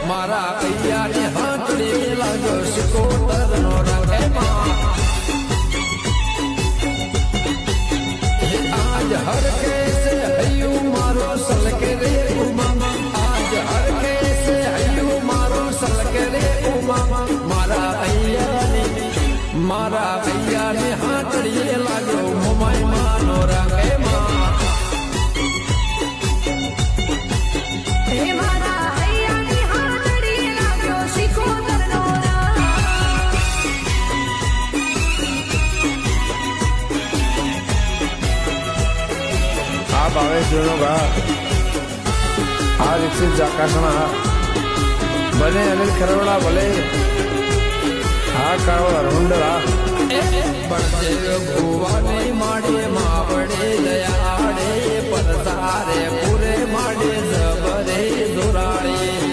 મારા કૈયાની હાથડી લાગ્યો સિકોતરનો રંગ આજ હરકે સે હૈયું મારો સલકે રે ઉમંગ આજ હરકે સે હૈયું મારો સલકે રે ઉમંગ મારા કૈયાની હાથડી લાગ્યો મોમાઈ માનો રંગ ભાવેશનો ઘા આ વિકસિત જાકાસણા બને અનિલ ખરવડા ભલે હા કાળો હરમુંડરા ભુવાની માડે માવડે દયાડે પરસારે પૂરે માડે જબરે દુરાડે